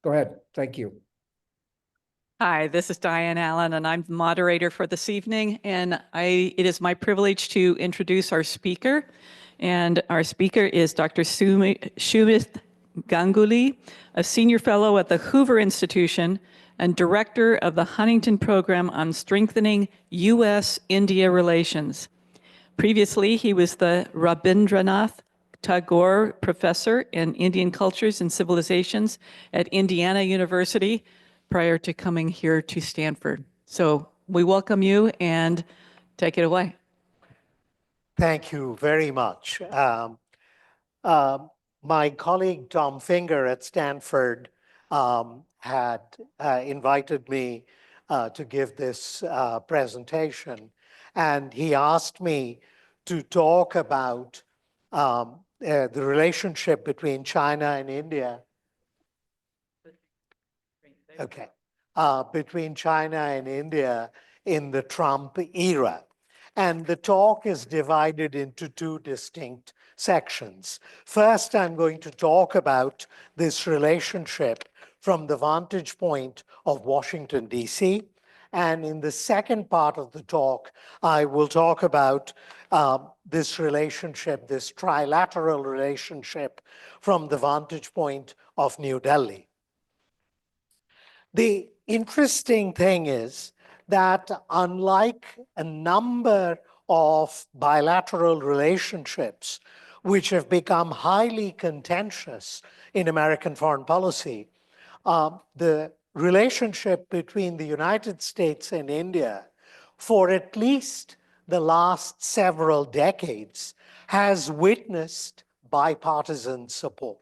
Go ahead. Thank you. Hi, this is Diane Allen, and I'm the moderator for this evening. And it is my privilege to introduce our speaker. And our speaker is Dr. Sumit Ganguly, a senior fellow at the Hoover Institution and director of the Huntington Program on Strengthening U.S.-India Relations. Previously, he was the Rabindranath Tagore Professor in Indian Cultures and Civilizations at Indiana University prior to coming here to Stanford. So we welcome you and take it away. Thank you very much. My colleague Tom Finger at Stanford had invited me to give this presentation, and he asked me to talk about the relationship between China and India. Okay, between China and India in the Trump era. And the talk is divided into two distinct sections. First, I'm going to talk about this relationship from the vantage point of Washington, D.C. And in the second part of the talk, I will talk about this relationship, this trilateral relationship from the vantage point of New Delhi. The interesting thing is that unlike a number of bilateral relationships which have become highly contentious in American foreign policy, the relationship between the United States and India for at least the last several decades has witnessed bipartisan support.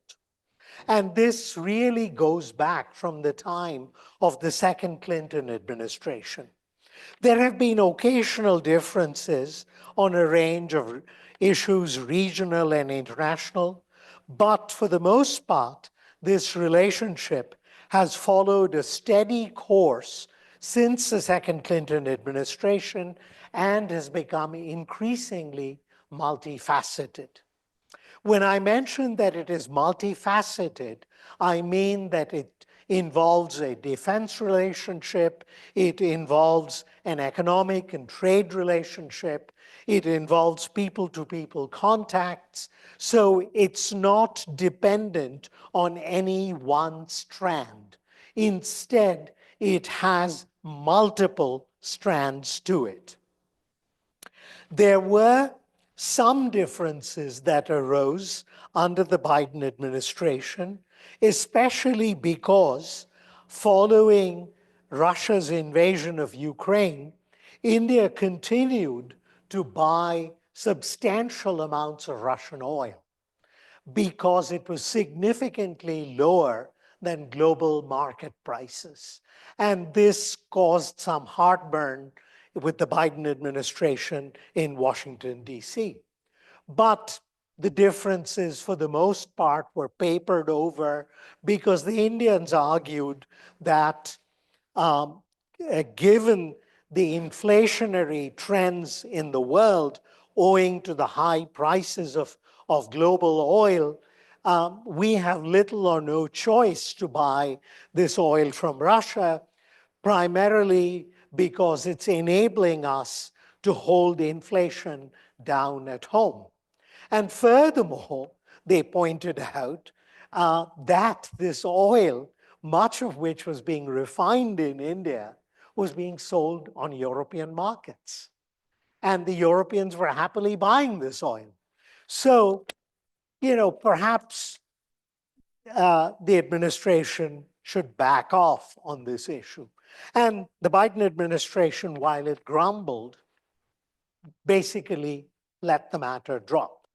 And this really goes back from the time of the second Clinton administration. There have been occasional differences on a range of issues, regional and international, but for the most part, this relationship has followed a steady course since the second Clinton administration and has become increasingly multifaceted. When I mention that it is multifaceted, I mean that it involves a defense relationship, it involves an economic and trade relationship, it involves people-to-people contacts, so it's not dependent on any one strand. Instead, it has multiple strands to it. There were some differences that arose under the Biden administration, especially because following Russia's invasion of Ukraine, India continued to buy substantial amounts of Russian oil because it was significantly lower than global market prices. And this caused some heartburn with the Biden administration in Washington, D.C. But the differences, for the most part, were papered over because the Indians argued that given the inflationary trends in the world owing to the high prices of global oil, we have little or no choice to buy this oil from Russia, primarily because it's enabling us to hold inflation down at home. And furthermore, they pointed out that this oil, much of which was being refined in India, was being sold on European markets. And the Europeans were happily buying this oil. So, perhaps the administration should back off on this issue. And the Biden administration, while it grumbled, basically let the matter drop.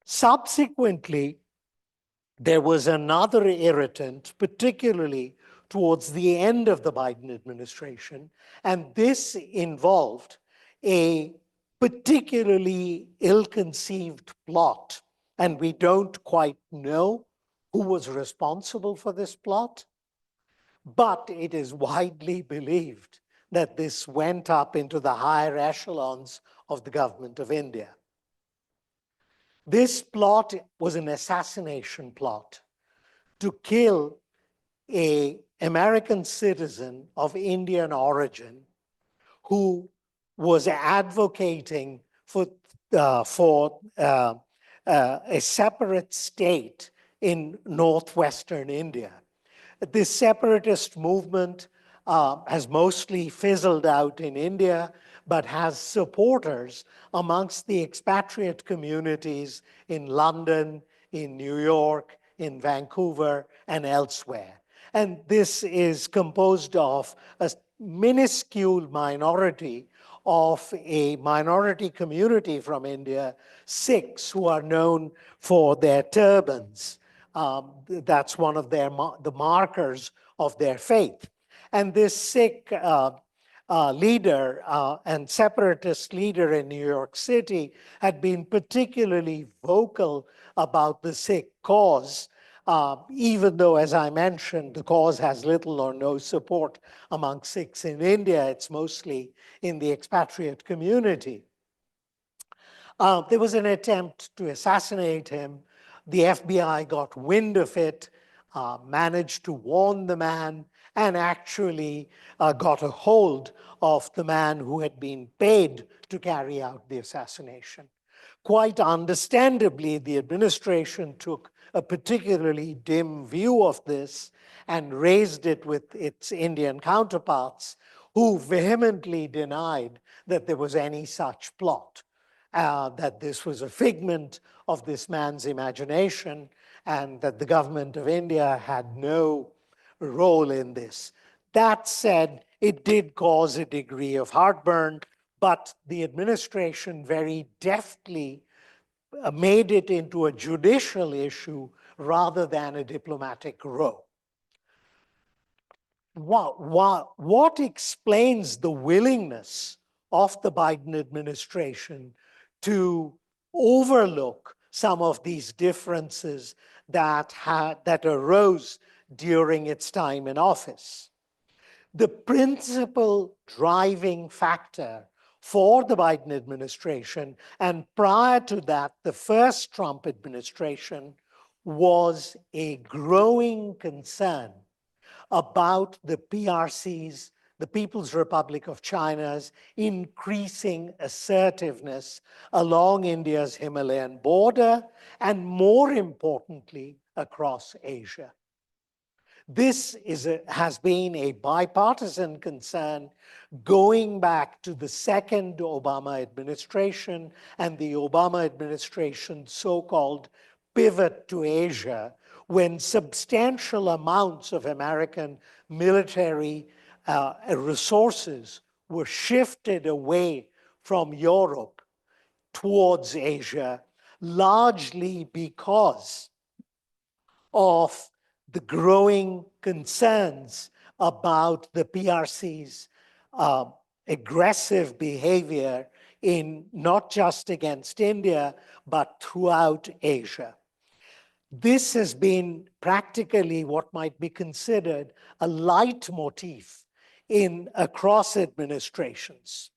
Subsequently, there was another irritant, particularly towards the end of the Biden administration, and this involved a particularly ill-conceived plot, and we don't quite know who was responsible for this plot, but it is widely believed that this went up into the higher echelons of the government of India. This plot was an assassination plot to kill an American citizen of Indian origin who was advocating for a separate state in northwestern India. This separatist movement has mostly fizzled out in India, but has supporters amongst the expatriate communities in London, in New York, in Vancouver, and elsewhere. And this is composed of a minuscule minority of a minority community from India, Sikhs, who are known for their turbans. That's one of the markers of their faith. And this Sikh leader and separatist leader in New York City had been particularly vocal about the Sikh cause, even though, as I mentioned, the cause has little or no support among Sikhs in India. It's mostly in the expatriate community. There was an attempt to assassinate him. The FBI got wind of it, managed to warn the man, and actually got a hold of the man who had been paid to carry out the assassination. Quite understandably, the administration took a particularly dim view of this and raised it with its Indian counterparts, who vehemently denied that there was any such plot, that this was a figment of this man's imagination, and that the government of India had no role in this. That said, it did cause a degree of heartburn, but the administration very deftly made it into a judicial issue rather than a diplomatic row. What explains the willingness of the Biden administration to overlook some of these differences that arose during its time in office? The principal driving factor for the Biden administration, and prior to that, the first Trump administration, was a growing concern about the PRC's, the People's Republic of China's, increasing assertiveness along India's Himalayan border, and more importantly, across Asia. This has been a bipartisan concern going back to the second Obama administration and the Obama administration's so-called pivot to Asia, when substantial amounts of American military resources were shifted away from Europe towards Asia, largely because of the growing concerns about the PRC's aggressive behavior in not just against India, but throughout Asia. This has been practically what might be considered a leitmotif across administrations.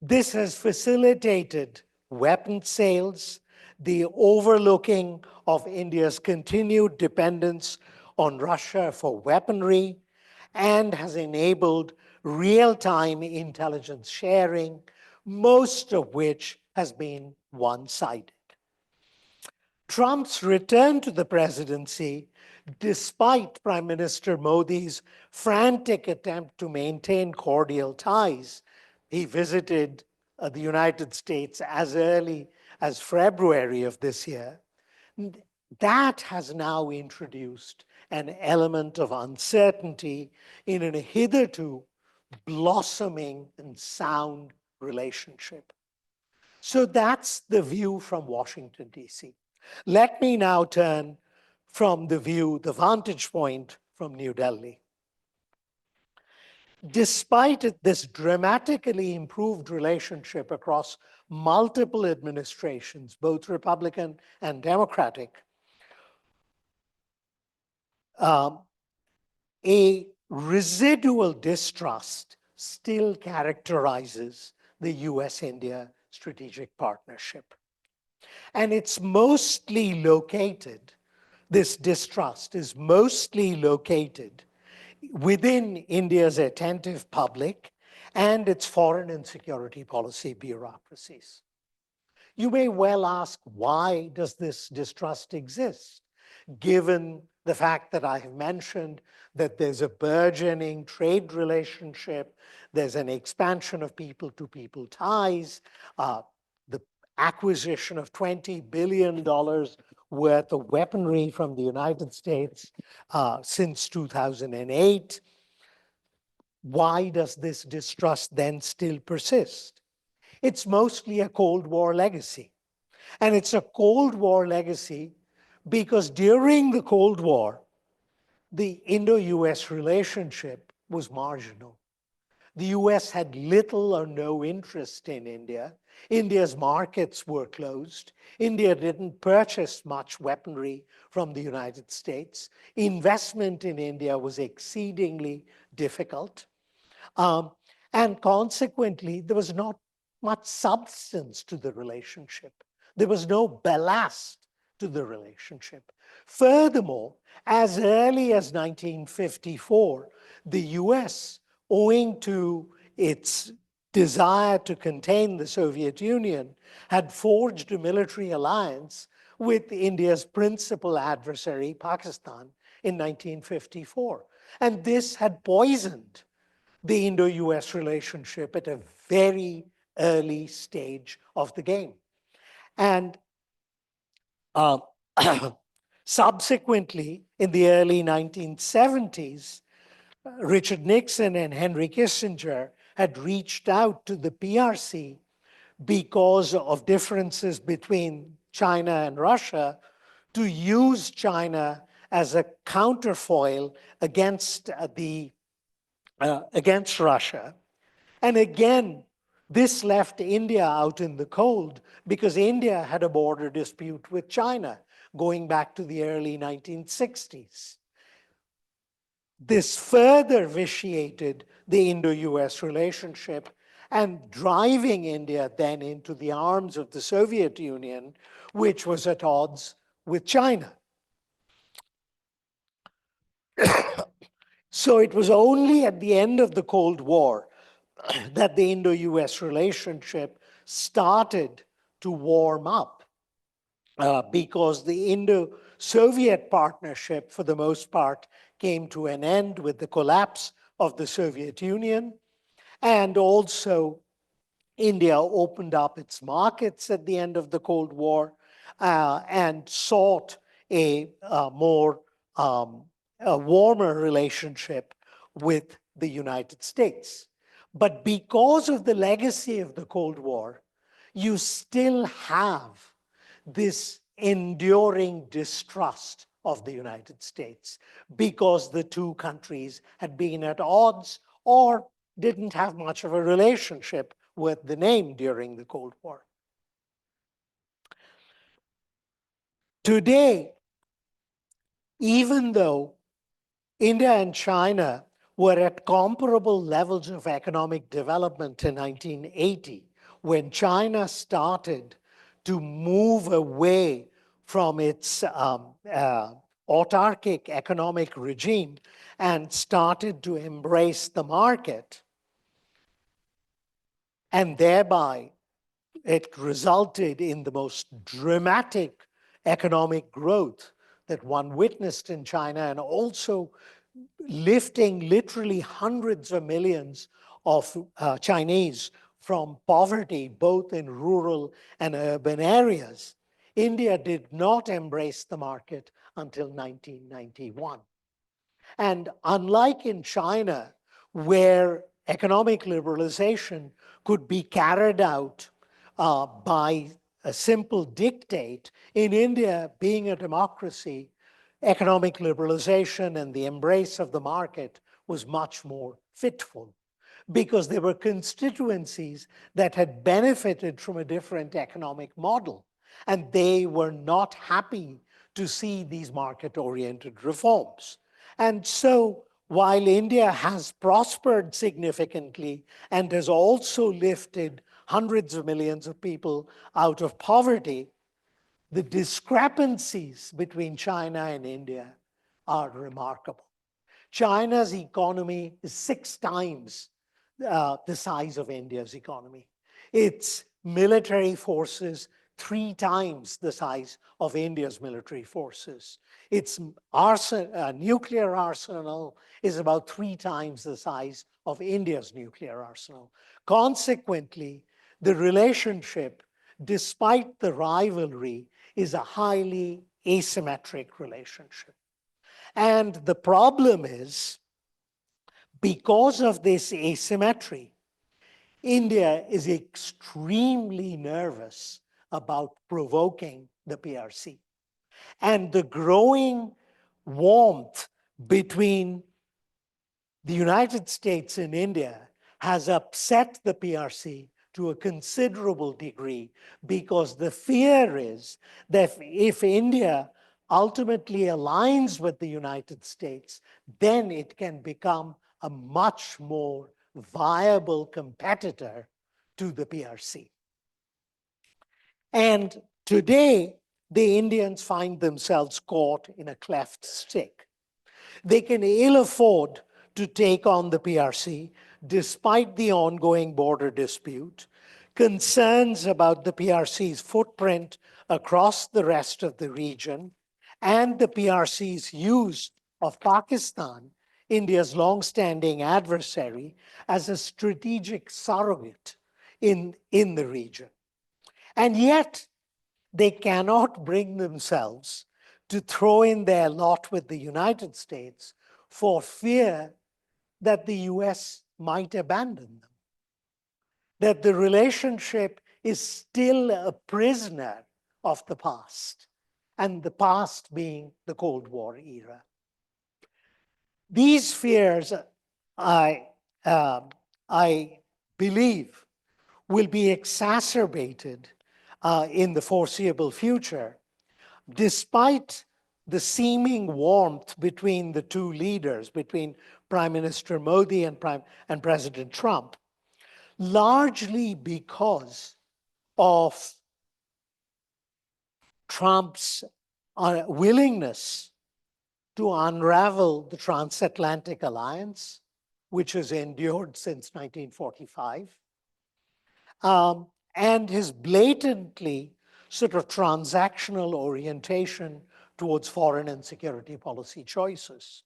This has facilitated weapon sales, the overlooking of India's continued dependence on Russia for weaponry, and has enabled real-time intelligence sharing, most of which has been one-sided. Trump's return to the presidency, despite Prime Minister Modi's frantic attempt to maintain cordial ties, he visited the United States as early as February of this year, that has now introduced an element of uncertainty in a hitherto blossoming and sound relationship. So that's the view from Washington, D.C. Let me now turn from the vantage point from New Delhi. Despite this dramatically improved relationship across multiple administrations, both Republican and Democratic, a residual distrust still characterizes the US-India strategic partnership. And it's mostly located this distrust is mostly located within India's attentive public and its foreign and security policy bureaucracies. You may well ask, why does this distrust exist, given the fact that I have mentioned that there's a burgeoning trade relationship, there's an expansion of people-to-people ties, the acquisition of $20 billion worth of weaponry from the United States since 2008. Why does this distrust then still persist? It's mostly a Cold War legacy. And it's a Cold War legacy because during the Cold War, the Indo-US relationship was marginal. The US had little or no interest in India. India's markets were closed. India didn't purchase much weaponry from the United States. Investment in India was exceedingly difficult. And consequently, there was not much substance to the relationship. There was no ballast to the relationship. Furthermore, as early as 1954, the US, owing to its desire to contain the Soviet Union, had forged a military alliance with India's principal adversary, Pakistan, in 1954. And this had poisoned the Indo-US relationship at a very early stage of the game. And subsequently, in the early 1970s, Richard Nixon and Henry Kissinger had reached out to the PRC because of differences between China and Russia to use China as a counterfoil against against Russia. And again, this left India out in the cold because India had a border dispute with China going back to the early 1960s. This further vitiated the Indo-US relationship and driving India then into the arms of the Soviet Union, which was at odds with China. So it was only at the end of the Cold War that the Indo-US relationship started to warm up because the Indo-Soviet partnership, for the most part, came to an end with the collapse of the Soviet Union. And also, India opened up its markets at the end of the Cold War and sought a warmer relationship with the United States. But because of the legacy of the Cold War, you still have this enduring distrust of the United States because the two countries had been at odds or didn't have much of a relationship worth the name during the Cold War. Today, even though India and China were at comparable levels of economic development in 1980, when China started to move away from its autarkic economic regime and started to embrace the market. And thereby, it resulted in the most dramatic economic growth that one witnessed in China, and also lifting literally hundreds of millions of Chinese from poverty, both in rural and urban areas. India did not embrace the market until 1991. And unlike in China, where economic liberalization could be carried out by a simple dictate, in India, being a democracy, economic liberalization and the embrace of the market was much more fitful because there were constituencies that had benefited from a different economic model, and they were not happy to see these market-oriented reforms. And so while India has prospered significantly and has also lifted hundreds of millions of people out of poverty, the discrepancies between China and India are remarkable. China's economy is 6 times the size of India's economy. Its military forces 3 times the size of India's military forces. Its nuclear arsenal is about 3 times the size of India's nuclear arsenal. Consequently, the relationship, despite the rivalry, is a highly asymmetric relationship. And the problem is, because of this asymmetry, India is extremely nervous about provoking the PRC. And the growing warmth between the United States and India has upset the PRC to a considerable degree, because the fear is that if India ultimately aligns with the United States, then it can become a much more viable competitor to the PRC. And today, the Indians find themselves caught in a cleft stick. They can ill afford to take on the PRC despite the ongoing border dispute, concerns about the PRC's footprint across the rest of the region, and the PRC's use of Pakistan, India's long-standing adversary, as a strategic surrogate in the region. And yet, they cannot bring themselves to throw in their lot with the United States for fear that the US might abandon them, that the relationship is still a prisoner of the past, and the past being the Cold War era. These fears, I believe, will be exacerbated in the foreseeable future, despite the seeming warmth between the two leaders, between Prime Minister Modi and President Trump, largely because of Trump's willingness to unravel the transatlantic alliance, which has endured since 1945, and his blatantly sort of transactional orientation towards foreign and security policy choices.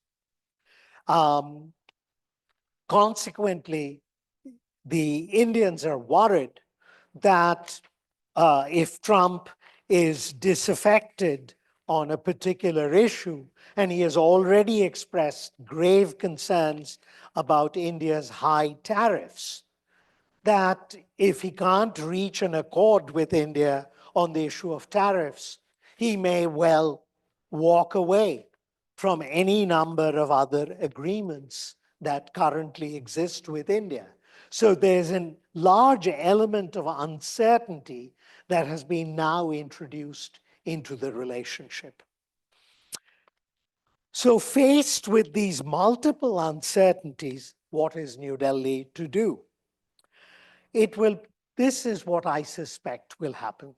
Consequently, the Indians are worried that if Trump is disaffected on a particular issue, and he has already expressed grave concerns about India's high tariffs, that if he can't reach an accord with India on the issue of tariffs, he may well walk away from any number of other agreements that currently exist with India. So there's a large element of uncertainty that has been now introduced into the relationship. So faced with these multiple uncertainties, what is New Delhi to do? This is what I suspect will happen.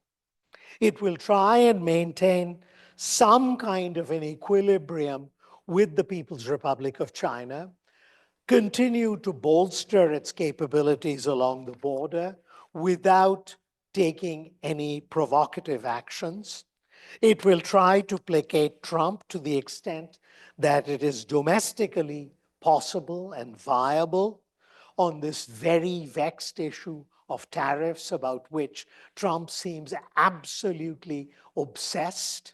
It will try and maintain some kind of an equilibrium with the People's Republic of China, continue to bolster its capabilities along the border without taking any provocative actions. It will try to placate Trump to the extent that it is domestically possible and viable on this very vexed issue of tariffs, about which Trump seems absolutely obsessed.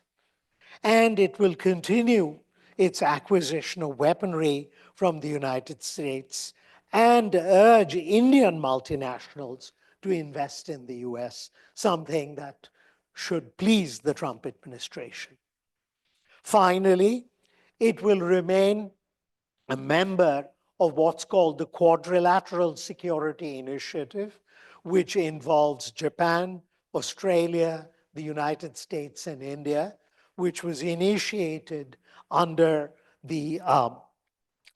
And it will continue its acquisition of weaponry from the United States and urge Indian multinationals to invest in the US, something that should please the Trump administration. Finally, it will remain a member of what's called the Quadrilateral Security Initiative, which involves Japan, Australia, the United States, and India, which was initiated under the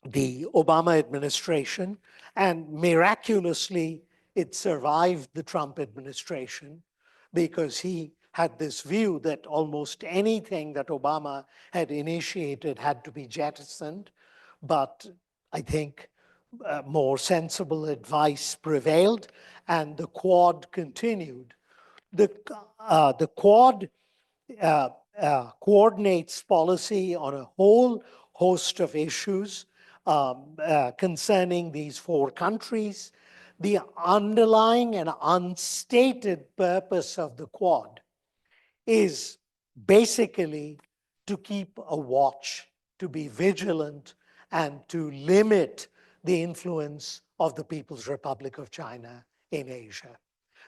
Obama administration, and miraculously it survived the Trump administration because he had this view that almost anything that Obama had initiated had to be jettisoned. But I think more sensible advice prevailed, and the Quad continued. The Quad coordinates policy on a whole host of issues concerning these four countries. The underlying and unstated purpose of the Quad is basically to keep a watch, to be vigilant, and to limit the influence of the People's Republic of China in Asia.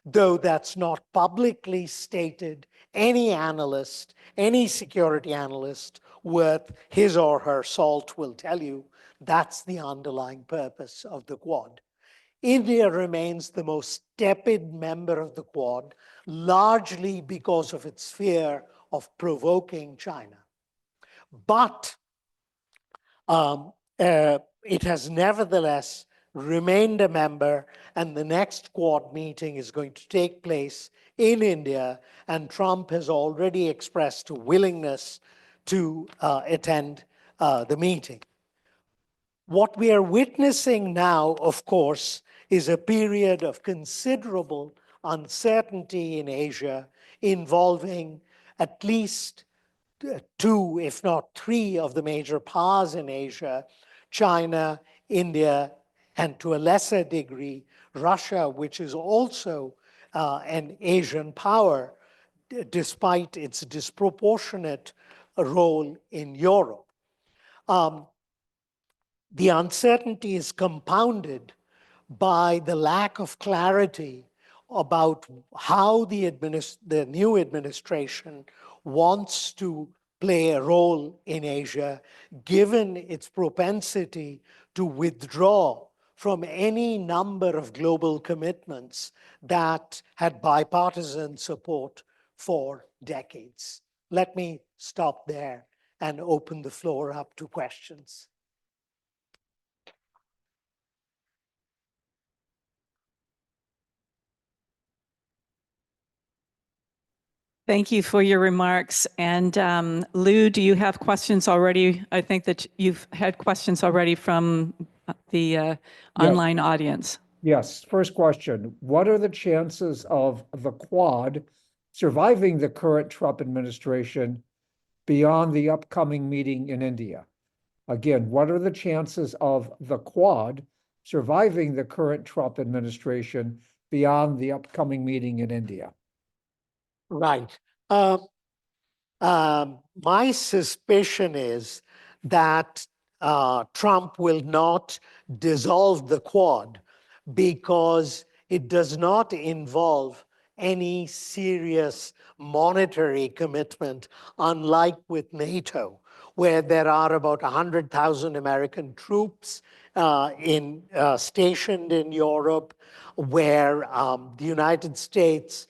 Though that's not publicly stated, any analyst, any security analyst worth his or her salt will tell you that's the underlying purpose of the Quad. India remains the most tepid member of the Quad, largely because of its fear of provoking China. But it has nevertheless remained a member, and the next Quad meeting is going to take place in India, and Trump has already expressed a willingness to attend the meeting. What we are witnessing now, of course, is a period of considerable uncertainty in Asia involving at least two, if not three, of the major powers in Asia, China, India, and to a lesser degree, Russia, which is also an Asian power, despite its disproportionate role in Europe. The uncertainty is compounded by the lack of clarity about how the new administration wants to play a role in Asia, given its propensity to withdraw from any number of global commitments that had bipartisan support for decades. Let me stop there and open the floor up to questions. Thank you for your remarks. And Lou, do you have questions already? I think that you've had questions already from the online audience. Yes. First question. What are the chances of the Quad surviving the current Trump administration beyond the upcoming meeting in India? Again, what are the chances of the Quad surviving the current Trump administration beyond the upcoming meeting in India? Right. My suspicion is that Trump will not dissolve the Quad because it does not involve any serious monetary commitment, unlike with NATO, where there are about 100,000 American troops stationed in Europe, where the United States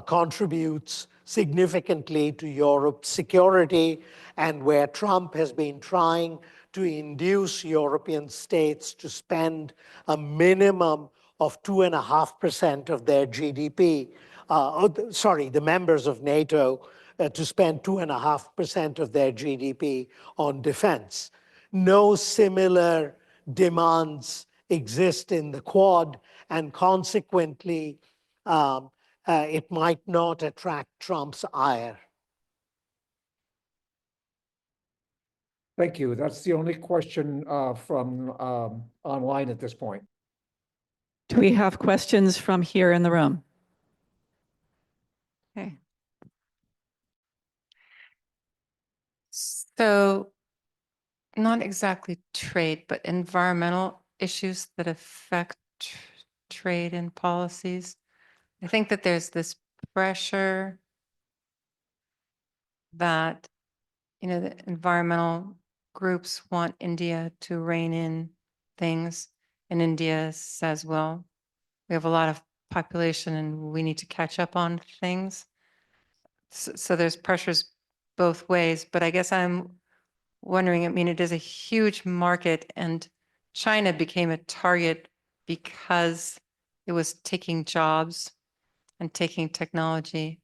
contributes significantly to Europe's security, and where Trump has been trying to induce European states to spend a minimum of 2.5% of their GDP, the members of NATO, to spend 2.5% of their GDP on defense. No similar demands exist in the Quad, and consequently, it might not attract Trump's ire. Thank you. That's the only question from online at this point. Do we have questions from here in the room? Okay. So not exactly trade, but environmental issues that affect trade and policies. I think that there's this pressure that, the environmental groups want India to rein in things. And India says, well, we have a lot of population and we need to catch up on things. So there's pressures both ways, but I guess I'm wondering, it is a huge market, and China became a target because it was taking jobs and taking technology.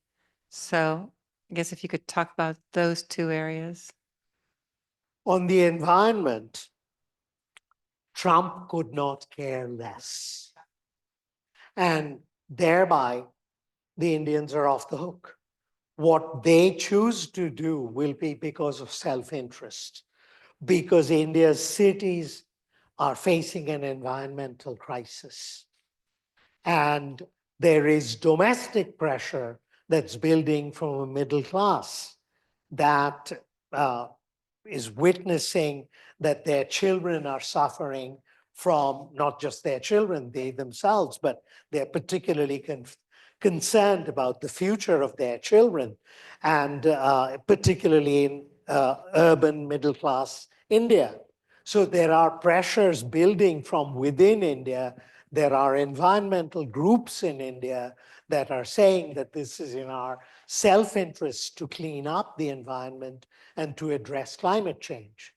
So I guess if you could talk about those two areas. On the environment, Trump could not care less. And thereby, the Indians are off the hook. What they choose to do will be because of self-interest, because India's cities are facing an environmental crisis. And there is domestic pressure that's building from a middle class that is witnessing that their children are suffering from not just their children, they themselves, but they're particularly concerned about the future of their children, and particularly in urban middle class India. So there are pressures building from within India. There are environmental groups in India that are saying that this is in our self-interest to clean up the environment and to address climate change.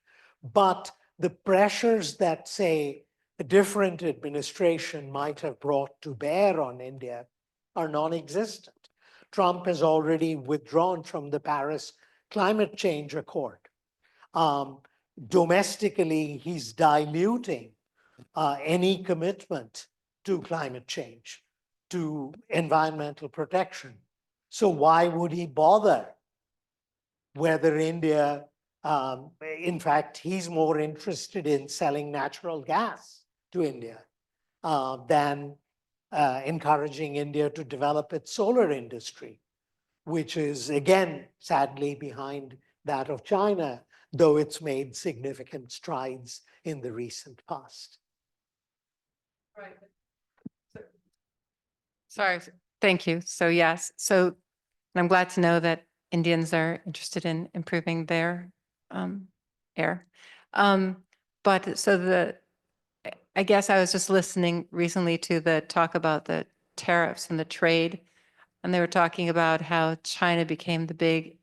But the pressures that, say, a different administration might have brought to bear on India are non-existent. Trump has already withdrawn from the Paris Climate Change Accord. Domestically, he's diluting any commitment to climate change, to environmental protection. So why would he bother whether India, in fact, he's more interested in selling natural gas to India than encouraging India to develop its solar industry, which is, again, sadly behind that of China, though it's made significant strides in the recent past. Right. Sorry, thank you. So yes, so I'm glad to know that Indians are interested in improving their air. But so I guess I was just listening recently to the talk about the tariffs and the trade, and they were talking about how China became the big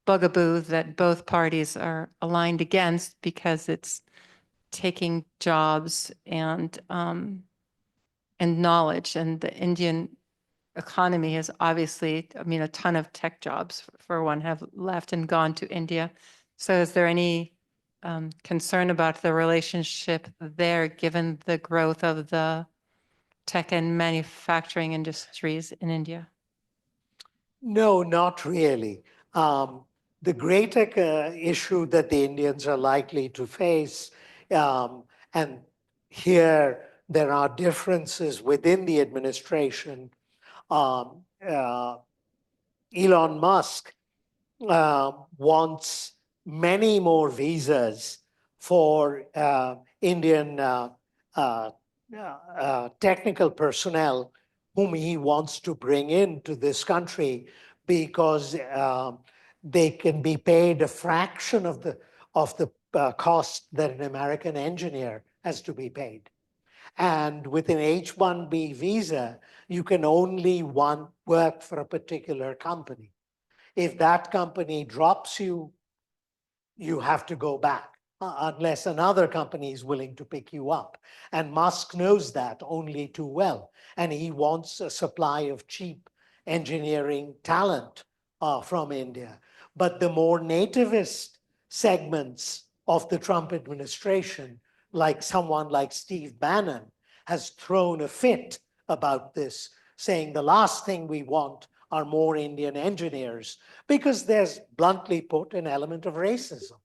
bugaboo that both parties are aligned against because it's taking jobs and knowledge, and the Indian economy has obviously, I mean, a ton of tech jobs for one have left and gone to India. So is there any concern about the relationship there, given the growth of the tech and manufacturing industries in India? No, not really. The greater issue that the Indians are likely to face, and here there are differences within the administration. Elon Musk wants many more visas for Indian technical personnel whom he wants to bring into this country because they can be paid a fraction of the cost that an American engineer has to be paid. And with an H-1B visa, you can only work for a particular company. If that company drops you, you have to go back unless another company is willing to pick you up. And Musk knows that only too well. And he wants a supply of cheap engineering talent from India. But the more nativist segments of the Trump administration, like someone like Steve Bannon, has thrown a fit about this, saying the last thing we want are more Indian engineers, because there's, bluntly put, an element of racism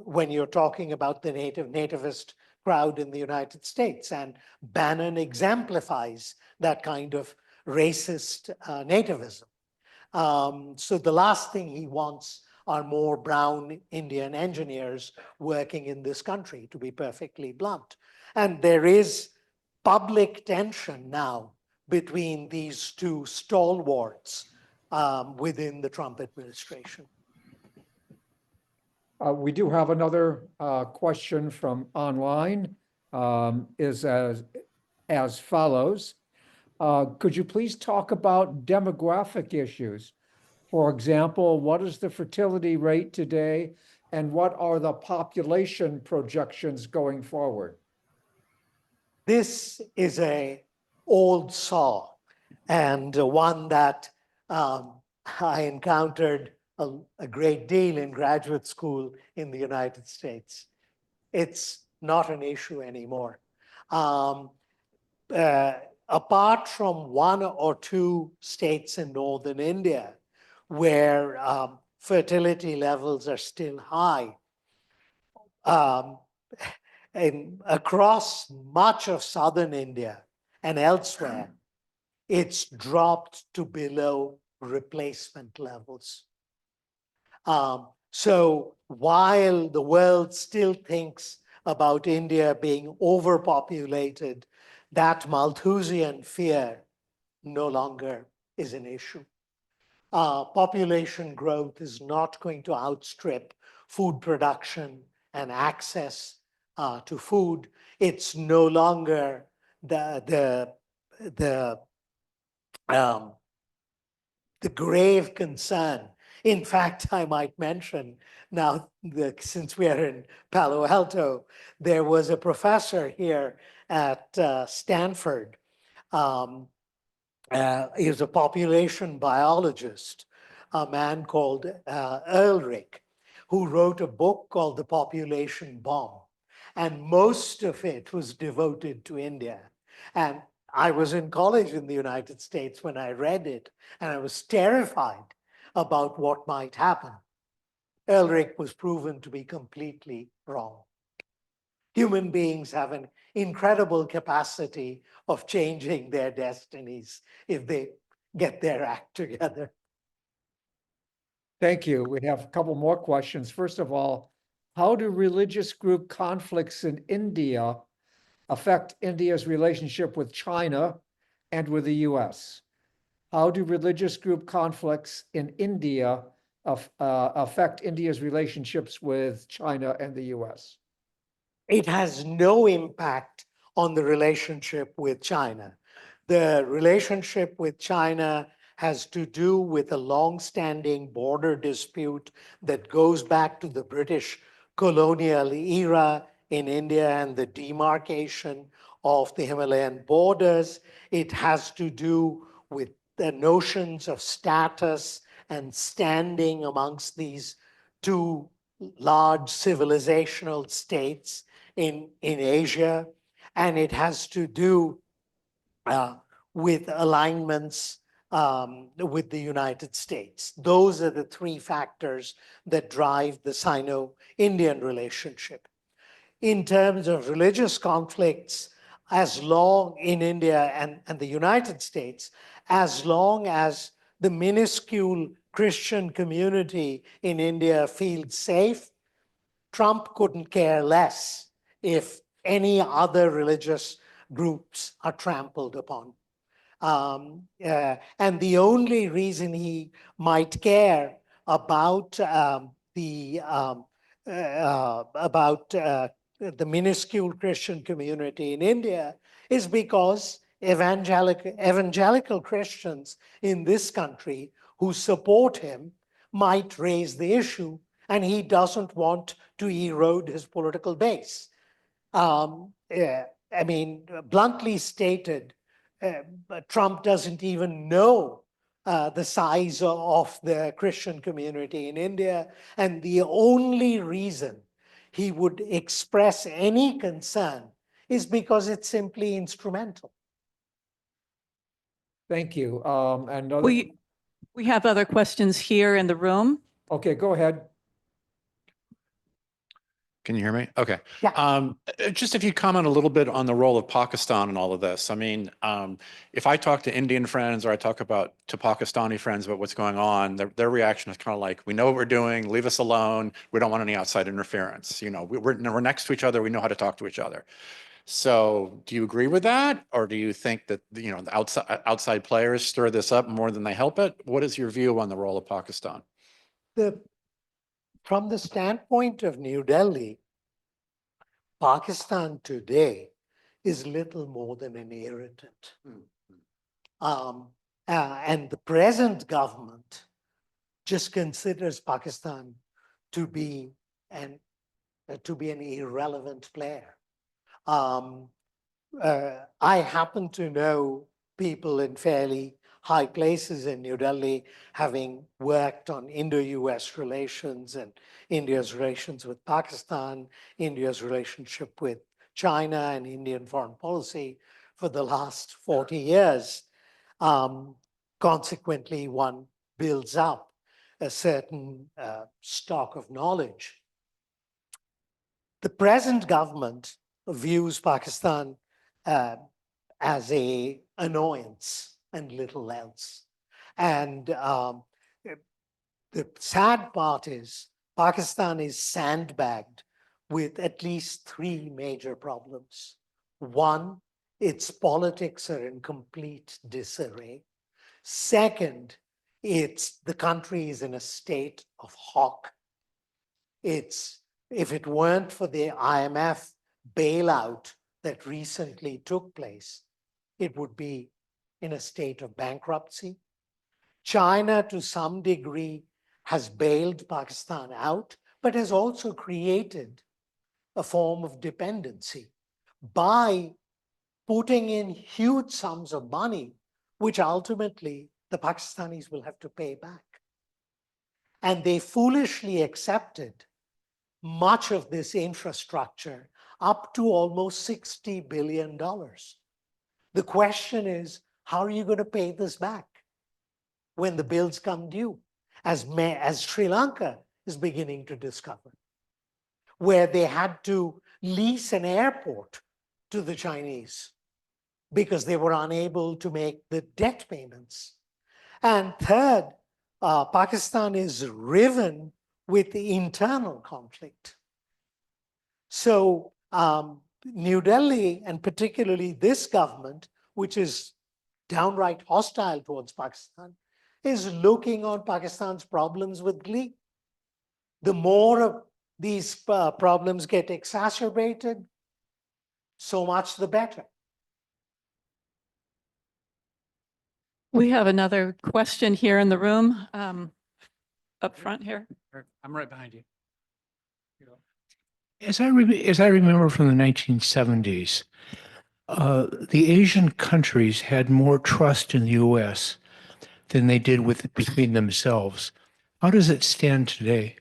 when you're talking about the nativist crowd in the United States. And Bannon exemplifies that kind of racist nativism. So the last thing he wants are more brown Indian engineers working in this country, to be perfectly blunt. And there is public tension now between these two stalwarts within the Trump administration. We do have another question from online, is as follows. Could you please talk about demographic issues? For example, what is the fertility rate today, and what are the population projections going forward? This is an old saw. and one that I encountered a great deal in graduate school in the United States. It's not an issue anymore. Apart from one or two states in northern India where fertility levels are still high, and across much of southern India and elsewhere, it's dropped to below replacement levels. So while the world still thinks about India being overpopulated, that Malthusian fear no longer is an issue. Population growth is not going to outstrip food production and access to food. It's no longer the grave concern. In fact, I might mention now, since we are in Palo Alto, there was a professor here at Stanford. He was a population biologist, a man called Ehrlich, who wrote a book called The Population Bomb. And most of it was devoted to India. And I was in college in the United States when I read it, and I was terrified about what might happen. Ehrlich was proven to be completely wrong. Human beings have an incredible capacity of changing their destinies if they get their act together. Thank you. We have a couple more questions. First of all, how do religious group conflicts in India affect India's relationship with China and with the US? How do religious group conflicts in India affect India's relationships with China and the US? It has no impact on the relationship with China. The relationship with China has to do with a long-standing border dispute that goes back to the British colonial era in India and the demarcation of the Himalayan borders. It has to do with the notions of status and standing amongst these two large civilizational states in Asia. And it has to do with alignments with the United States. Those are the three factors that drive the Sino-Indian relationship. In terms of religious conflicts, as long in India and the United States, as long as the minuscule Christian community in India feels safe, Trump couldn't care less if any other religious groups are trampled upon. And the only reason he might care about the minuscule Christian community in India is because evangelical Christians in this country who support him might raise the issue, and he doesn't want to erode his political base. I mean, bluntly stated, Trump doesn't even know the size of the Christian community in India. And the only reason he would express any concern is because it's simply instrumental. Thank you. And We have other questions here in the room. okay, go ahead. Can you hear me? Okay. Yeah. Just if you comment a little bit on the role of Pakistan in all of this. I mean, if I talk to Indian friends or I talk to Pakistani friends about what's going on, their reaction is kind of like, we know what we're doing, leave us alone. We don't want any outside interference. You know, we're next to each other. We know how to talk to each other. So do you agree with that? Or do you think that, you know, the outside players stir this up more than they help it? What is your view on the role of Pakistan? From the standpoint of New Delhi, Pakistan today is little more than an irritant. And the present government just considers Pakistan to be an irrelevant player. I happen to know people in fairly high places in New Delhi, having worked on Indo-US relations and India's relations with Pakistan, India's relationship with China and Indian foreign policy for the last 40 years. Consequently, one builds up a certain stock of knowledge. The present government views Pakistan as an annoyance and little else. And the sad part is Pakistan is sandbagged with at least three major problems. One, its politics are in complete disarray. Second, the country is in a state of hock. If it weren't for the IMF bailout that recently took place, it would be in a state of bankruptcy. China, to some degree, has bailed Pakistan out, but has also created a form of dependency by putting in huge sums of money, which ultimately the Pakistanis will have to pay back. And they foolishly accepted much of this infrastructure, up to almost $60 billion. The question is, how are you going to pay this back when the bills come due, as Sri Lanka is beginning to discover, where they had to lease an airport to the Chinese because they were unable to make the debt payments. And third, Pakistan is riven with the internal conflict. So New Delhi, and particularly this government, which is downright hostile towards Pakistan, is looking on Pakistan's problems with glee. The more of these problems get exacerbated, so much the better. We have another question here in the room, up front here. I'm right behind you. As I remember from the 1970s, the Asian countries had more trust in the U.S. than they did between themselves. How does it stand today?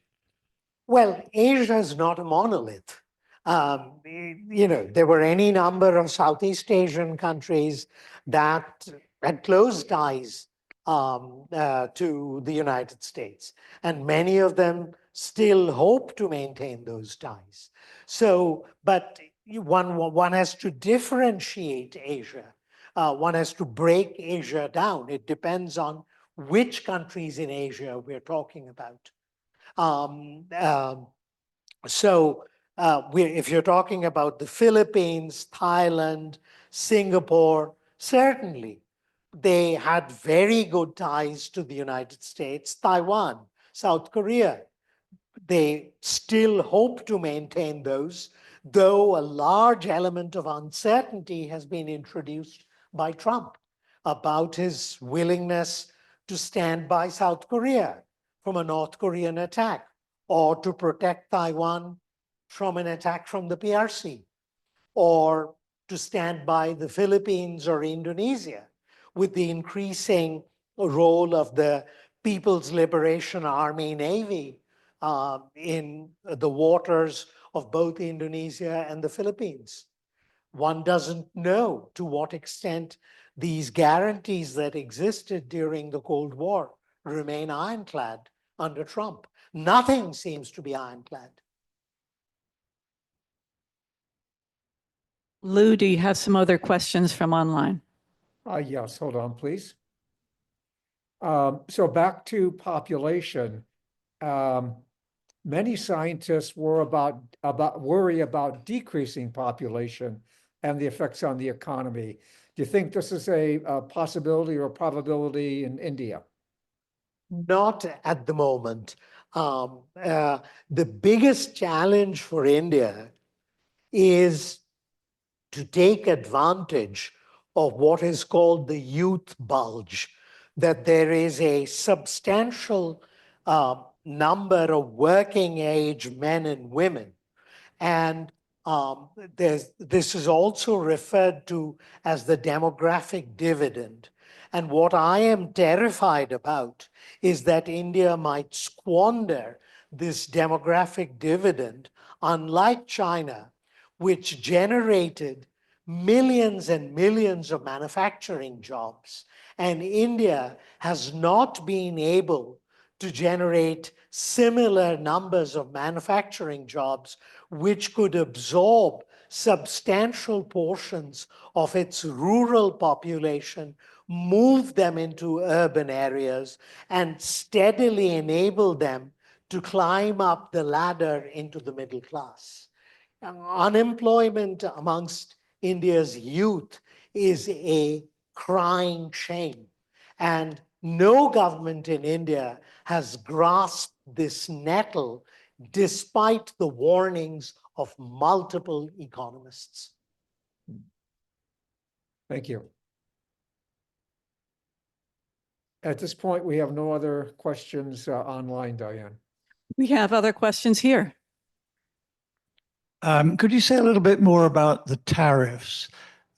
Well, Asia is not a monolith. There were any number of Southeast Asian countries that had close ties to the United States, and many of them still hope to maintain those ties. So, but one has to differentiate Asia. One has to break Asia down. It depends on which countries in Asia we're talking about. If you're talking about the Philippines, Thailand, Singapore, certainly they had very good ties to the United States. Taiwan, South Korea, they still hope to maintain those, though a large element of uncertainty has been introduced by Trump about his willingness to stand by South Korea from a North Korean attack, or to protect Taiwan from an attack from the PRC, or to stand by the Philippines or Indonesia with the increasing role of the People's Liberation Army Navy in the waters of both Indonesia and the Philippines. One doesn't know to what extent these guarantees that existed during the Cold War remain ironclad under Trump. Nothing seems to be ironclad. Lou, do you have some other questions from online? Yes, hold on, please. So back to population. Many scientists worry about decreasing population and the effects on the economy. Do you think this is a possibility or a probability in India? Not at the moment. The biggest challenge for India is to take advantage of what is called the youth bulge, that there is a substantial number of working age men and women. And This is also referred to as the demographic dividend. And what I am terrified about is that India might squander this demographic dividend, unlike China, which generated millions and millions of manufacturing jobs. And India has not been able to generate similar numbers of manufacturing jobs, which could absorb substantial portions of its rural population, move them into urban areas, and steadily enable them to climb up the ladder into the middle class. Unemployment amongst India's youth is a crying shame. And no government in India has grasped this nettle despite the warnings of multiple economists. Thank you. At this point, we have no other questions online, Diane. We have other questions here. Could you say a little bit more about the tariffs?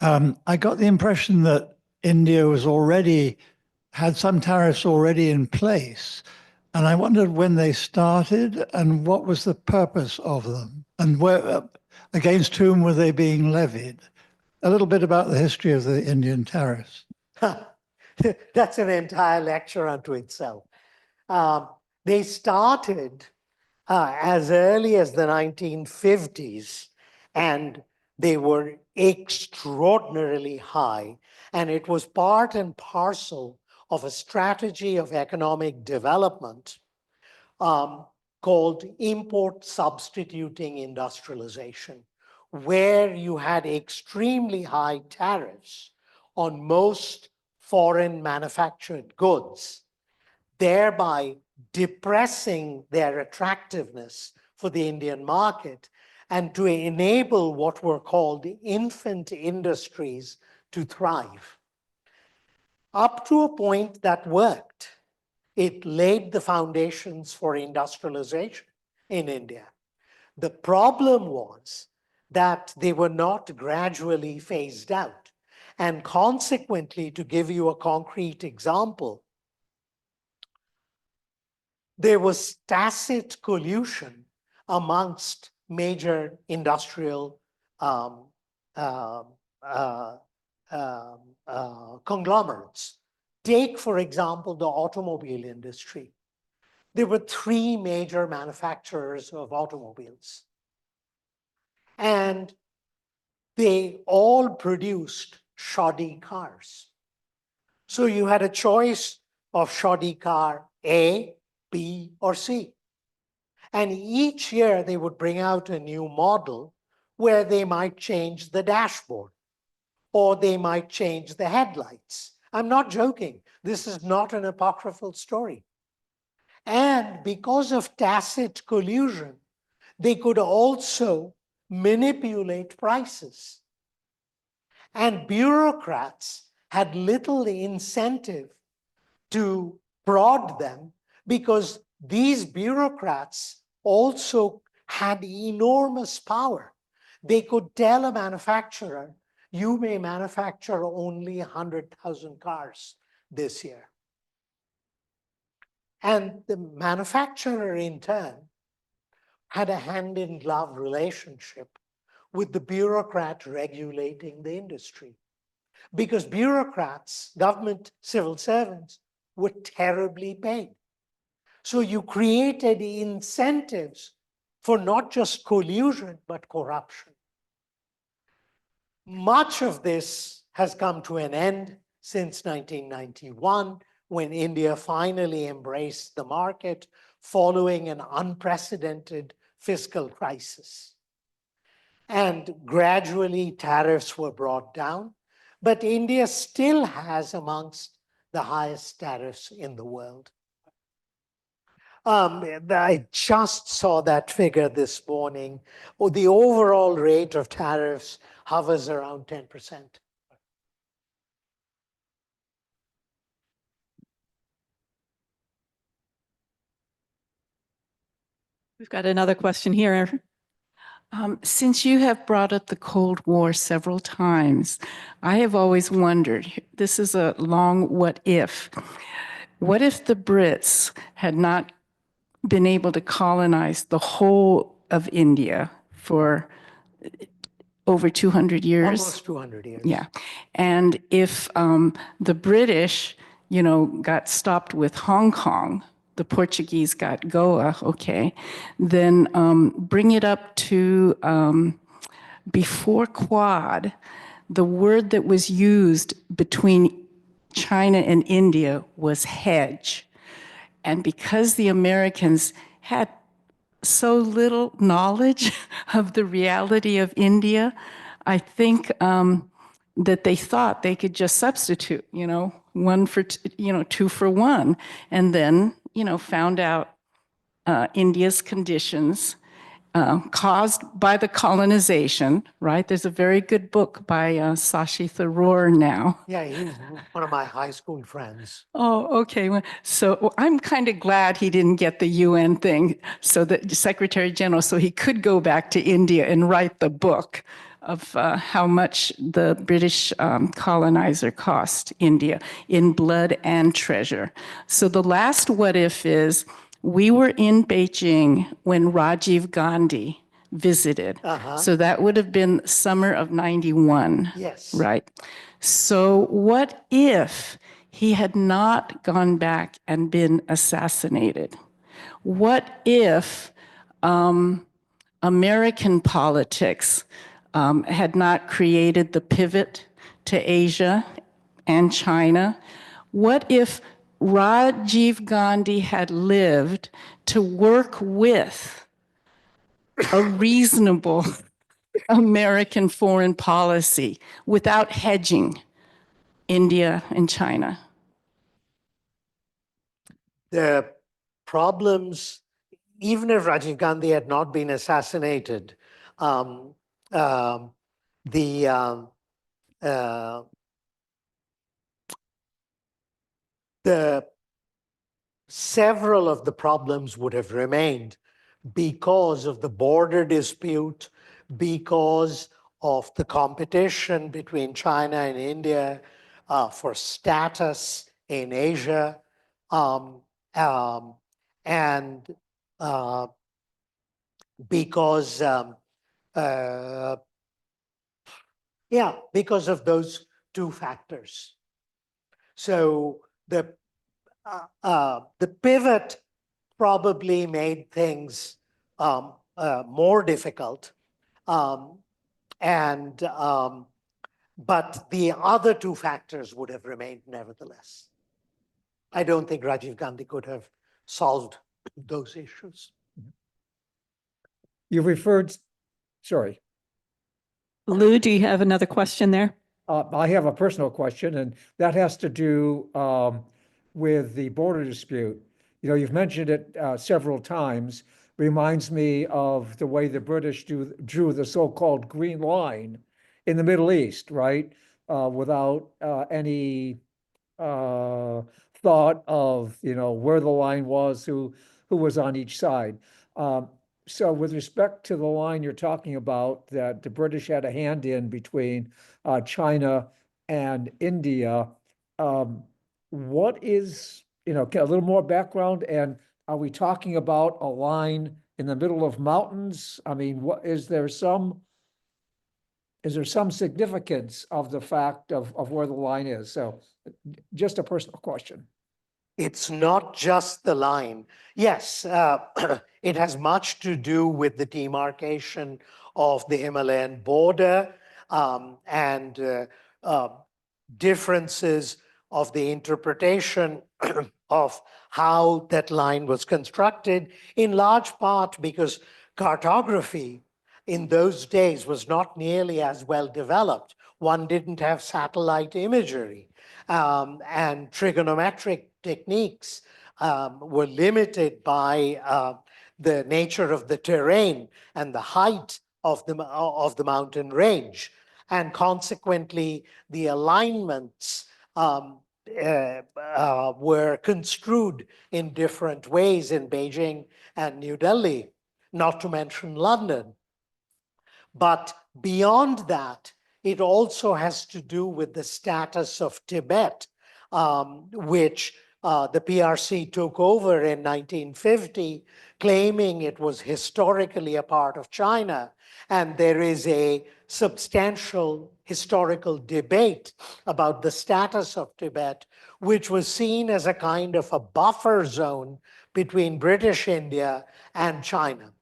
I got the impression that India had some tariffs already in place, and I wondered when they started and what was the purpose of them, and against whom were they being levied? A little bit about the history of the Indian tariffs. That's an entire lecture unto itself. They started as early as the 1950s, and they were extraordinarily high. And it was part and parcel of a strategy of economic development called import substituting industrialization, where you had extremely high tariffs on most foreign manufactured goods, thereby depressing their attractiveness for the Indian market and to enable what were called infant industries to thrive. Up to a point that worked. It laid the foundations for industrialization in India. The problem was that they were not gradually phased out. And consequently, to give you a concrete example, there was tacit collusion amongst major industrial conglomerates. Take, for example, the automobile industry. There were three major manufacturers of automobiles, and they all produced shoddy cars. So you had a choice of shoddy car A, B, or C. And each year they would bring out a new model where they might change the dashboard or they might change the headlights. I'm not joking. This is not an apocryphal story. And because of tacit collusion, they could also manipulate prices. And bureaucrats had little incentive to prod them because these bureaucrats also had enormous power. They could tell a manufacturer, you may manufacture only 100,000 cars this year. And the manufacturer, in turn, had a hand-in-glove relationship with the bureaucrat regulating the industry. Because bureaucrats, government civil servants, were terribly paid. So you created incentives for not just collusion, but corruption. Much of this has come to an end since 1991, when India finally embraced the market following an unprecedented fiscal crisis. And gradually tariffs were brought down, but India still has amongst the highest tariffs in the world. I just saw that figure this morning. The overall rate of tariffs hovers around 10%. We've got another question here. Since you have brought up the Cold War several times, I have always wondered, this is a long what if. What if the Brits had not been able to colonize the whole of India for over 200 years? Almost 200 years. Yeah. And if the British, got stopped with Hong Kong, the Portuguese got Goa, okay, then bring it up to before Quad, the word that was used between China and India was hedge. And because the Americans had so little knowledge of the reality of India, I think that they thought they could just substitute, one for, two for one, and then, found out India's conditions caused by the colonization, right? There's a very good book by Sashi Tharoor now. Yeah, he's one of my high school friends. Oh, okay. So I'm kind of glad he didn't get the UN thing, so that Secretary General, so he could go back to India and write the book of how much the British colonizer cost India in blood and treasure. So the last what if is, we were in Beijing when Rajiv Gandhi visited. So that would have been summer of 91. Yes. Right. So what if he had not gone back and been assassinated? What if American politics had not created the pivot to Asia and China? What if Rajiv Gandhi had lived to work with a reasonable American foreign policy without hedging India and China? The problems, even if Rajiv Gandhi had not been assassinated, the several of the problems would have remained because of the border dispute, because of the competition between China and India for status in Asia, and because because of those two factors. So the pivot probably made things more difficult, but the other two factors would have remained nevertheless. I don't think Rajiv Gandhi could have solved those issues. You referred, sorry, Lou, do you have another question there? I have a personal question, and that has to do with the border dispute. You've mentioned it several times. Reminds me of the way the British drew the so-called Green Line in the Middle East, right? Without any thought of, where the line was, who was on each side. So with respect to the line you're talking about, that the British had a hand in between China and India, what is, a little more background? And are we talking about a line in the middle of mountains? I mean, is there some significance of the fact of where the line is? So just a personal question. It's not just the line. Yes, it has much to do with the demarcation of the Himalayan border and differences of the interpretation of how that line was constructed, in large part because cartography in those days was not nearly as well developed. One didn't have satellite imagery, and trigonometric techniques were limited by the nature of the terrain and the height of the mountain range. And consequently, the alignments were construed in different ways in Beijing and New Delhi, not to mention London. But beyond that, it also has to do with the status of Tibet, which the PRC took over in 1950, claiming it was historically a part of China. And there is a substantial historical debate about the status of Tibet, which was seen as a kind of a buffer zone between British India and China.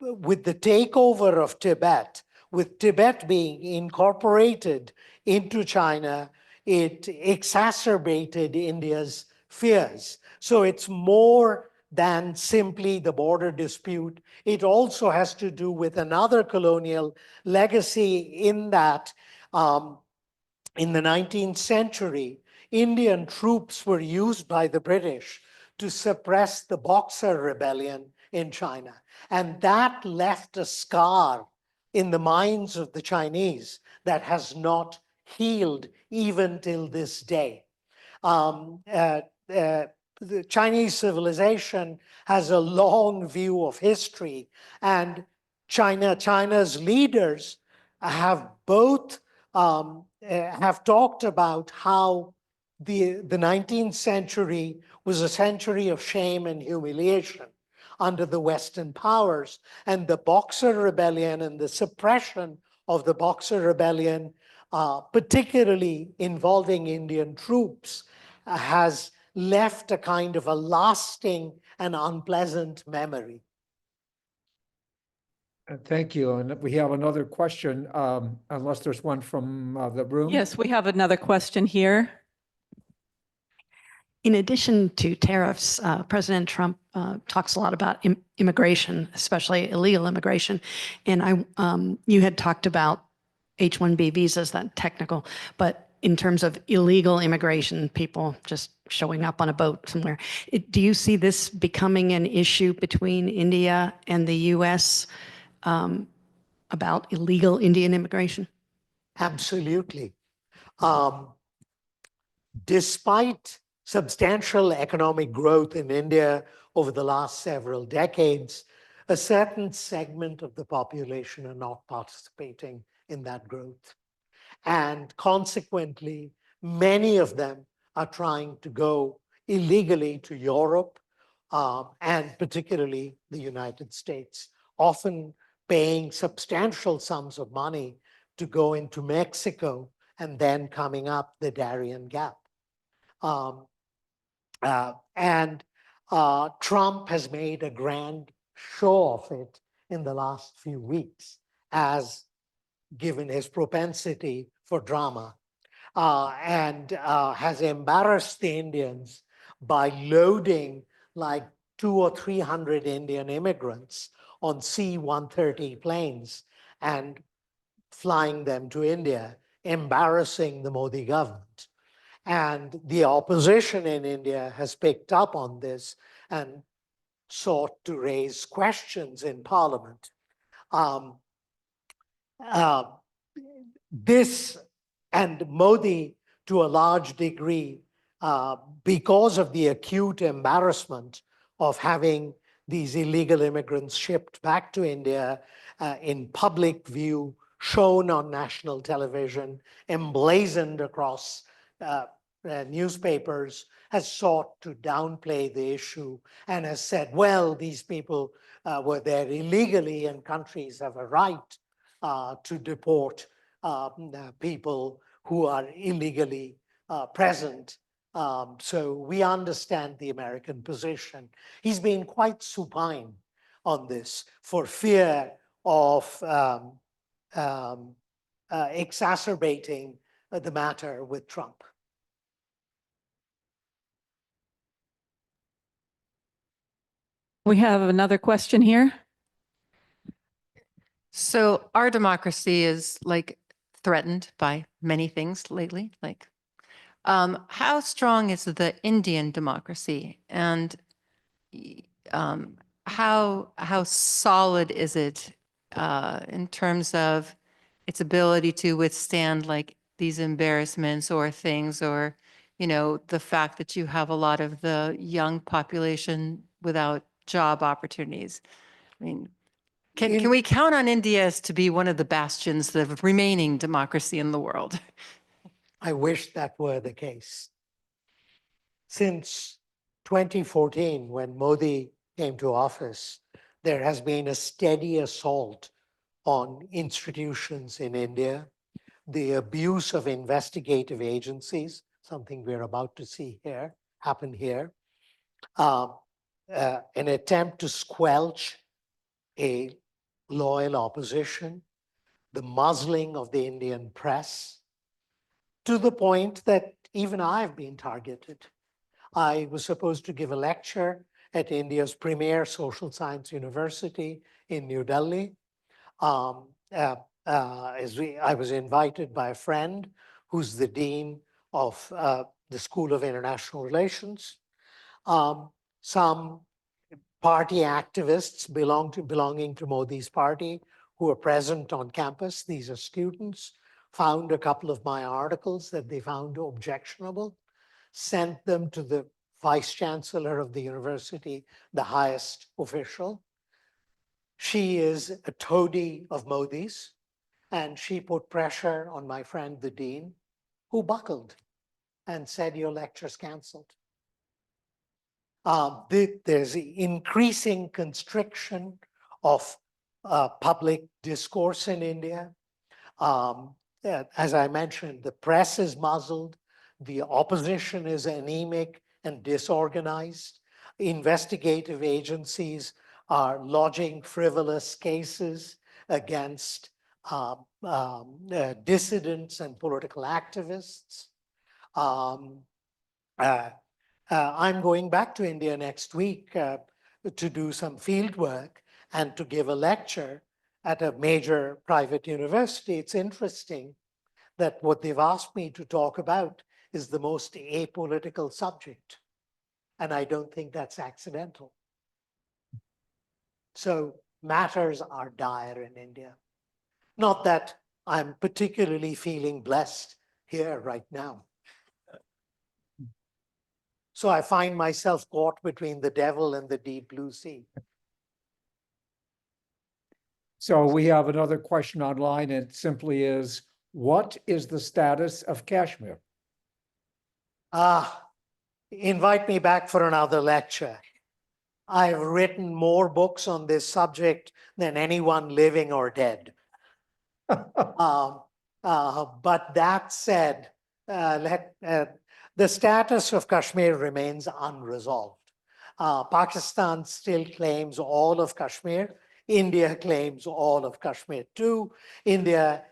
With the takeover of Tibet, with Tibet being incorporated into China, it exacerbated India's fears. So it's more than simply the border dispute. It also has to do with another colonial legacy in that in the 19th century, Indian troops were used by the British to suppress the Boxer Rebellion in China. And that left a scar in the minds of the Chinese that has not healed even till this day. The Chinese civilization has a long view of history, and China's leaders have both have talked about how the 19th century was a century of shame and humiliation under the Western powers, and the Boxer Rebellion and the suppression of the Boxer Rebellion, particularly involving Indian troops, has left a kind of a lasting and unpleasant memory. Thank you. And we have another question, unless there's one from the room. Yes, we have another question here. In addition to tariffs, President Trump talks a lot about immigration, especially illegal immigration. And you had talked about H-1B visas, that technical, but in terms of illegal immigration, people just showing up on a boat somewhere. Do you see this becoming an issue between India and the U.S. About illegal Indian immigration? Absolutely. Despite substantial economic growth in India over the last several decades, a certain segment of the population are not participating in that growth. And consequently, many of them are trying to go illegally to Europe and particularly the United States, often paying substantial sums of money to go into Mexico and then coming up the Darien Gap. Trump has made a grand show of it in the last few weeks, as given his propensity for drama, and has embarrassed the Indians by loading like 200 or 300 Indian immigrants on C-130 planes and flying them to India, embarrassing the Modi government. And the opposition in India has picked up on this and sought to raise questions in parliament. This and Modi, to a large degree, because of the acute embarrassment of having these illegal immigrants shipped back to India in public view, shown on national television, emblazoned across newspapers, has sought to downplay the issue and has said, well, these people were there illegally and countries have a right to deport people who are illegally present. So we understand the American position. He's been quite supine on this for fear of exacerbating the matter with Trump. We have another question here. So our democracy is like threatened by many things lately. Like, how strong is the Indian democracy, and how solid is it in terms of its ability to withstand like these embarrassments or things, or the fact that you have a lot of the young population without job opportunities? I mean, Can we count on India as to be one of the bastions of remaining democracy in the world? I wish that were the case. Since 2014, when Modi came to office, there has been a steady assault on institutions in India, the abuse of investigative agencies, something we're about to see here, happen here, an attempt to squelch a loyal opposition, the muzzling of the Indian press, to the point that even I've been targeted. I was supposed to give a lecture at India's premier social science university in New Delhi. I was invited by a friend who's the dean of the School of International Relations. Some party activists belonging to Modi's party who are present on campus, these are students, found a couple of my articles that they found objectionable, sent them to the vice chancellor of the university, the highest official. She is a toady of Modi's, and she put pressure on my friend, the dean, who buckled and said, your lecture's canceled. There's increasing constriction of public discourse in India. As I mentioned, the press is muzzled, the opposition is anemic and disorganized. Investigative agencies are lodging frivolous cases against dissidents and political activists. I'm going back to India next week to do some field work and to give a lecture at a major private university. It's interesting that what they've asked me to talk about is the most apolitical subject. And I don't think that's accidental. So matters are dire in India. Not that I'm particularly feeling blessed here right now. So I find myself caught between the devil and the deep blue sea. So we have another question online. It simply is, what is the status of Kashmir? Invite me back for another lecture. I've written more books on this subject than anyone living or dead. But that said, the status of Kashmir remains unresolved. Pakistan still claims all of Kashmir. India claims all of Kashmir too. India,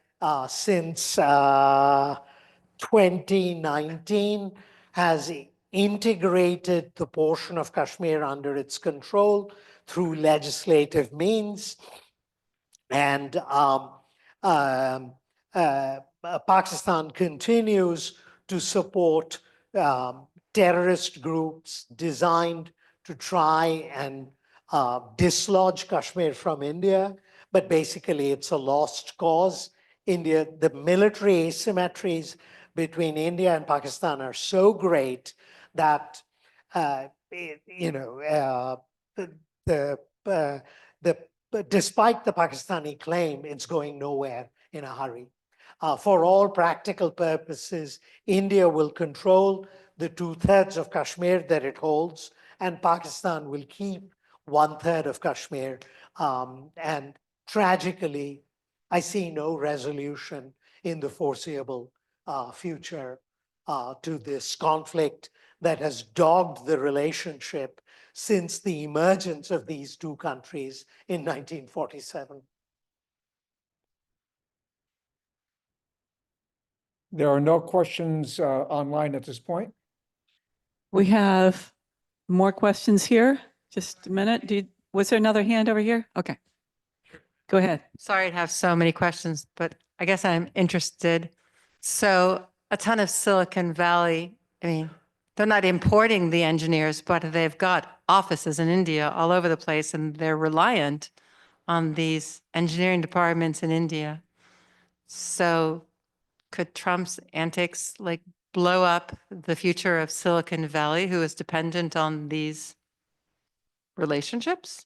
since 2019, has integrated the portion of Kashmir under its control through legislative means. And Pakistan continues to support terrorist groups designed to try and dislodge Kashmir from India, but basically it's a lost cause. The military asymmetries between India and Pakistan are so great that despite the Pakistani claim, it's going nowhere in a hurry. For all practical purposes, India will control the 2/3 of Kashmir that it holds, and Pakistan will keep 1/3 of Kashmir. And tragically, I see no resolution in the foreseeable future to this conflict that has dogged the relationship since the emergence of these two countries in 1947. There are no questions online at this point. We have more questions here. Just a minute. Was there another hand over here? Okay. Go ahead. Sorry to have so many questions, but I guess I'm interested. So a ton of Silicon Valley, I mean, they're not importing the engineers, but they've got offices in India all over the place, and they're reliant on these engineering departments in India. So could Trump's antics like blow up the future of Silicon Valley, who is dependent on these relationships?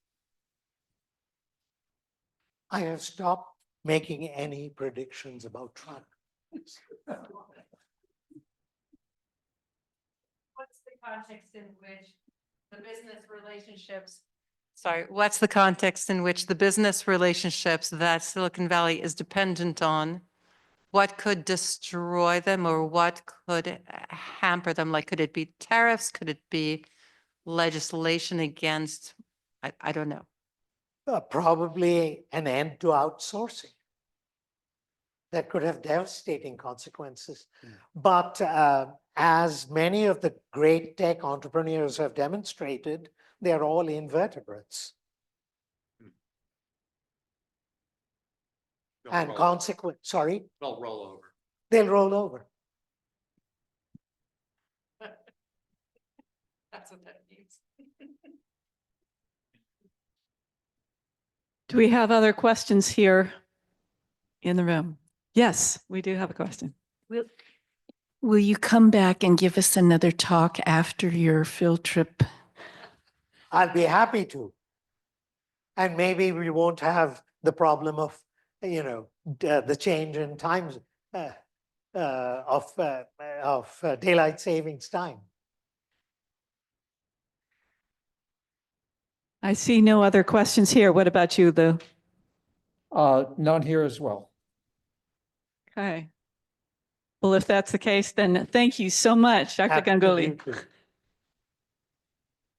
I have stopped making any predictions about Trump. What's the context in which the business relationships? Sorry, what's the context in which the business relationships that Silicon Valley is dependent on? What could destroy them or what could hamper them? Like, could it be tariffs? Could it be legislation against, I don't know. Probably an end to outsourcing that could have devastating consequences. But as many of the great tech entrepreneurs have demonstrated, they're all invertebrates. And sorry, They'll roll over. they'll roll over. That's what that means. Do we have other questions here in the room? Yes, we do have a question. Will you come back and give us another talk after your field trip? I'll be happy to. And maybe we won't have the problem of, the change in times of daylight savings time. I see no other questions here. What about you, Lou? None here as well. Okay. Well, if that's the case, then thank you so much, Dr. Ganguly. Absolutely.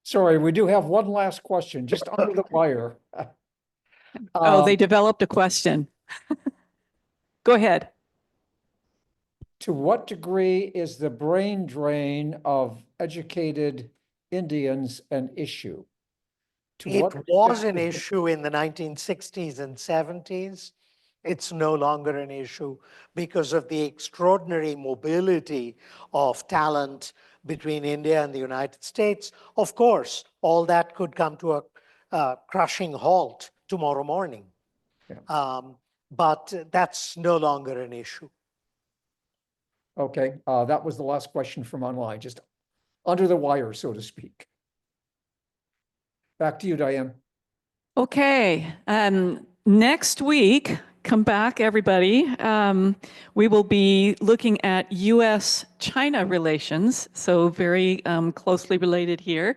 Sorry, we do have one last question, just under the wire. Oh, they developed a question. Go ahead. To what degree is the brain drain of educated Indians an issue? It was an issue in the 1960s and 70s. It's no longer an issue because of the extraordinary mobility of talent between India and the United States. Of course, all that could come to a crushing halt tomorrow morning. Yeah. But that's no longer an issue. Okay, that was the last question from online, just under the wire, so to speak. Back to you, Diane. Okay, next week, come back, everybody. We will be looking at U.S.-China relations, so very closely related here.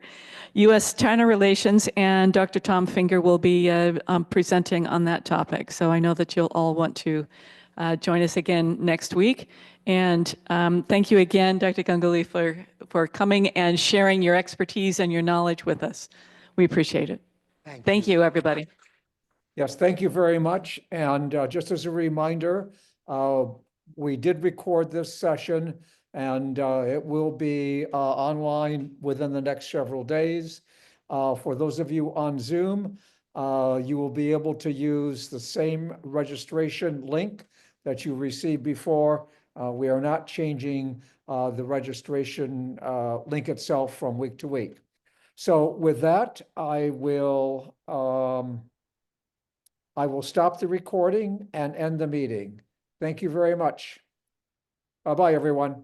U.S.-China relations, and Dr. Tom Finger will be presenting on that topic. So I know that you'll all want to join us again next week. And thank you again, Dr. Ganguly, for coming and sharing your expertise and your knowledge with us. We appreciate it. Thank you, everybody. Yes, thank you very much. And just as a reminder, we did record this session and it will be online within the next several days. For those of you on Zoom, you will be able to use the same registration link that you received before. We are not changing the registration link itself from week to week. So with that, I will stop the recording and end the meeting. Thank you very much. Bye-bye, everyone.